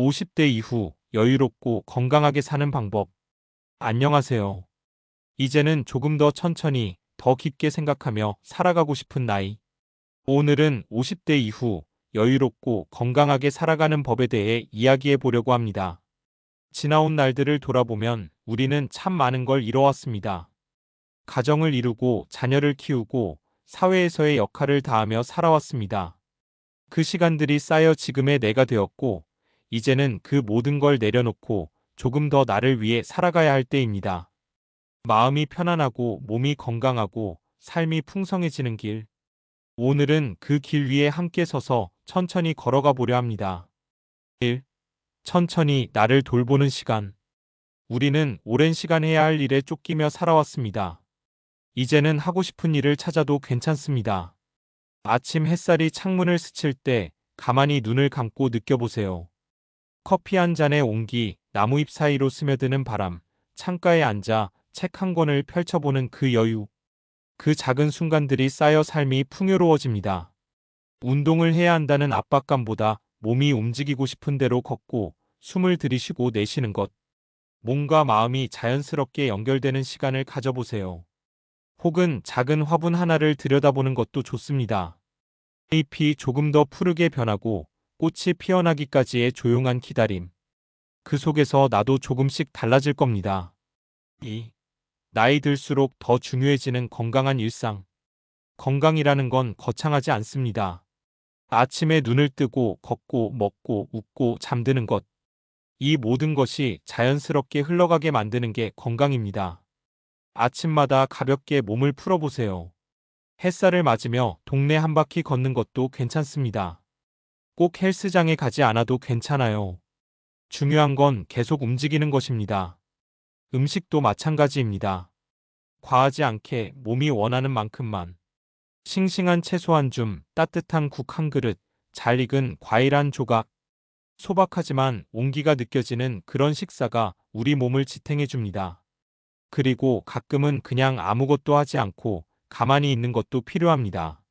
50대 이후 여유롭고 건강하게 사는 방법. 안녕하세요. 이제는 조금 더 천천히, 더 깊게 생각하며 살아가고 싶은 나이. 오늘은 50대 이후 여유롭고 건강하게 살아가는 법에 대해 이야기해 보려고 합니다. 지나온 날들을 돌아보면 우리는 참 많은 걸 이뤄왔습니다. 가정을 이루고 자녀를 키우고 사회에서의 역할을 다하며 살아왔습니다. 그 시간들이 쌓여 지금의 내가 되었고, 이제는 그 모든 걸 내려놓고 조금 더 나를 위해 살아가야 할 때입니다. 마음이 편안하고 몸이 건강하고 삶이 풍성해지는 길. 오늘은 그 길 위에 함께 서서 천천히 걸어가 보려 합니다. 1. 천천히 나를 돌보는 시간. 우리는 오랜 시간 해야 할 일에 쫓기며 살아왔습니다. 이제는 하고 싶은 일을 찾아도 괜찮습니다. 아침 햇살이 창문을 스칠 때 가만히 눈을 감고 느껴보세요. 커피 한 잔의 온기, 나무잎 사이로 스며드는 바람, 창가에 앉아 책 한 권을 펼쳐보는 그 여유. 그 작은 순간들이 쌓여 삶이 풍요로워집니다. 운동을 해야 한다는 압박감보다 몸이 움직이고 싶은 대로 걷고 숨을 들이쉬고 내쉬는 것. 몸과 마음이 자연스럽게 연결되는 시간을 가져보세요. 혹은 작은 화분 하나를 들여다보는 것도 좋습니다. 잎이 조금 더 푸르게 변하고 꽃이 피어나기까지의 조용한 기다림. 그 속에서 나도 조금씩 달라질 겁니다. 2. 나이 들수록 더 중요해지는 건강한 일상. 건강이라는 건 거창하지 않습니다. 아침에 눈을 뜨고 걷고 먹고 웃고 잠드는 것. 이 모든 것이 자연스럽게 흘러가게 만드는 게 건강입니다. 아침마다 가볍게 몸을 풀어보세요. 햇살을 맞으며 동네 한 바퀴 걷는 것도 괜찮습니다. 꼭 헬스장에 가지 않아도 괜찮아요. 중요한 건 계속 움직이는 것입니다. 음식도 마찬가지입니다. 과하지 않게 몸이 원하는 만큼만. 싱싱한 채소 한 줌, 따뜻한 국 한 그릇, 잘 익은 과일 한 조각. 소박하지만 온기가 느껴지는 그런 식사가 우리 몸을 지탱해 줍니다. 그리고 가끔은 그냥 아무것도 하지 않고 가만히 있는 것도 필요합니다.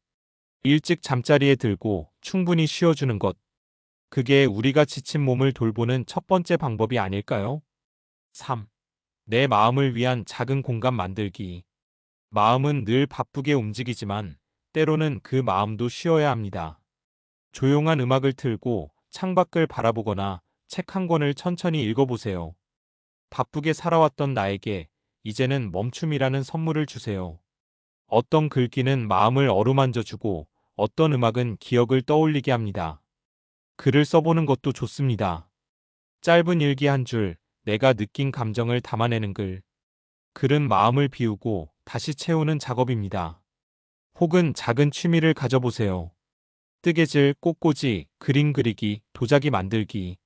일찍 잠자리에 들고 충분히 쉬어주는 것. 그게 우리가 지친 몸을 돌보는 첫 번째 방법이 아닐까요? 3. 내 마음을 위한 작은 공간 만들기. 마음은 늘 바쁘게 움직이지만 때로는 그 마음도 쉬어야 합니다. 조용한 음악을 틀고 창밖을 바라보거나 책 한 권을 천천히 읽어보세요. 바쁘게 살아왔던 나에게 이제는 멈춤이라는 선물을 주세요. 어떤 글귀는 마음을 어루만져주고 어떤 음악은 기억을 떠올리게 합니다. 글을 써보는 것도 좋습니다. 짧은 일기 한 줄, 내가 느낀 감정을 담아내는 글. 글은 마음을 비우고 다시 채우는 작업입니다. 혹은 작은 취미를 가져보세요. 뜨개질, 꽃꽂이, 그림 그리기, 도자기 만들기.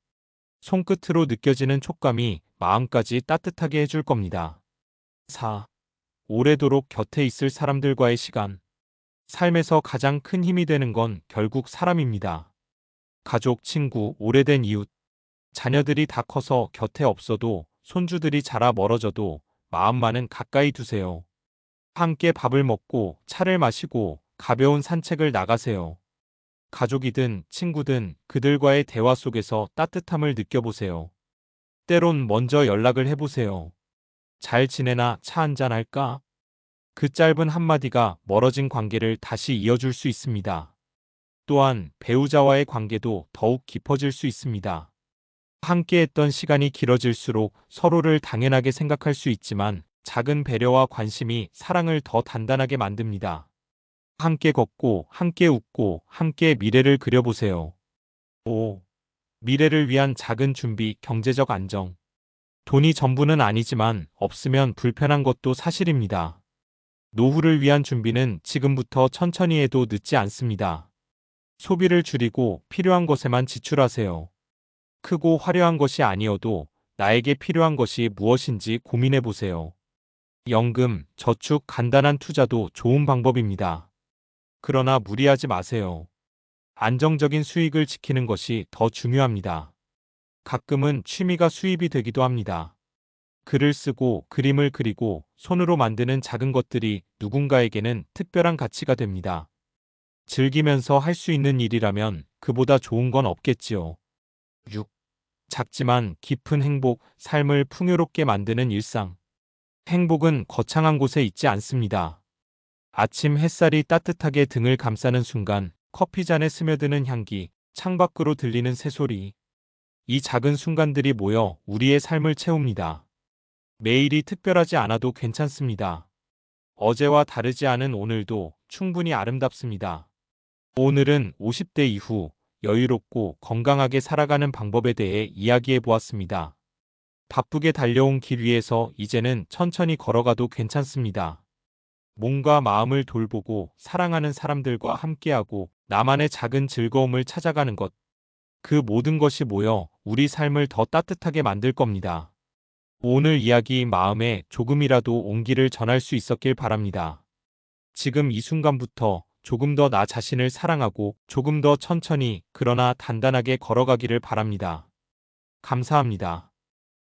손끝으로 느껴지는 촉감이 마음까지 따뜻하게 해줄 겁니다. 4. 오래도록 곁에 있을 사람들과의 시간. 삶에서 가장 큰 힘이 되는 건 결국 사람입니다. 가족, 친구, 오래된 이웃. 자녀들이 다 커서 곁에 없어도, 손주들이 자라 멀어져도 마음만은 가까이 두세요. 함께 밥을 먹고 차를 마시고 가벼운 산책을 나가세요. 가족이든 친구든 그들과의 대화 속에서 따뜻함을 느껴보세요. 때론 먼저 연락을 해보세요. 잘 지내나 차 한잔 할까? 그 짧은 한마디가 멀어진 관계를 다시 이어줄 수 있습니다. 또한 배우자와의 관계도 더욱 깊어질 수 있습니다. 함께했던 시간이 길어질수록 서로를 당연하게 생각할 수 있지만 작은 배려와 관심이 사랑을 더 단단하게 만듭니다. 함께 걷고, 함께 웃고, 함께 미래를 그려보세요. 5. 미래를 위한 작은 준비, 경제적 안정. 돈이 전부는 아니지만 없으면 불편한 것도 사실입니다. 노후를 위한 준비는 지금부터 천천히 해도 늦지 않습니다. 소비를 줄이고 필요한 것에만 지출하세요. 크고 화려한 것이 아니어도 나에게 필요한 것이 무엇인지 고민해 보세요. 연금, 저축, 간단한 투자도 좋은 방법입니다. 그러나 무리하지 마세요. 안정적인 수익을 지키는 것이 더 중요합니다. 가끔은 취미가 수입이 되기도 합니다. 글을 쓰고 그림을 그리고 손으로 만드는 작은 것들이 누군가에게는 특별한 가치가 됩니다. 즐기면서 할 수 있는 일이라면 그보다 좋은 건 없겠지요. 6. 작지만 깊은 행복, 삶을 풍요롭게 만드는 일상. 행복은 거창한 곳에 있지 않습니다. 아침 햇살이 따뜻하게 등을 감싸는 순간, 커피잔에 스며드는 향기, 창밖으로 들리는 새소리. 이 작은 순간들이 모여 우리의 삶을 채웁니다. 매일이 특별하지 않아도 괜찮습니다. 어제와 다르지 않은 오늘도 충분히 아름답습니다. 오늘은 50대 이후 여유롭고 건강하게 살아가는 방법에 대해 이야기해 보았습니다. 바쁘게 달려온 길 위에서 이제는 천천히 걸어가도 괜찮습니다. 몸과 마음을 돌보고 사랑하는 사람들과 함께하고 나만의 작은 즐거움을 찾아가는 것. 그 모든 것이 모여 우리 삶을 더 따뜻하게 만들 겁니다. 오늘 이야기 마음에 조금이라도 온기를 전할 수 있었길 바랍니다. 지금 이 순간부터 조금 더 나 자신을 사랑하고 조금 더 천천히 그러나 단단하게 걸어가기를 바랍니다. 감사합니다.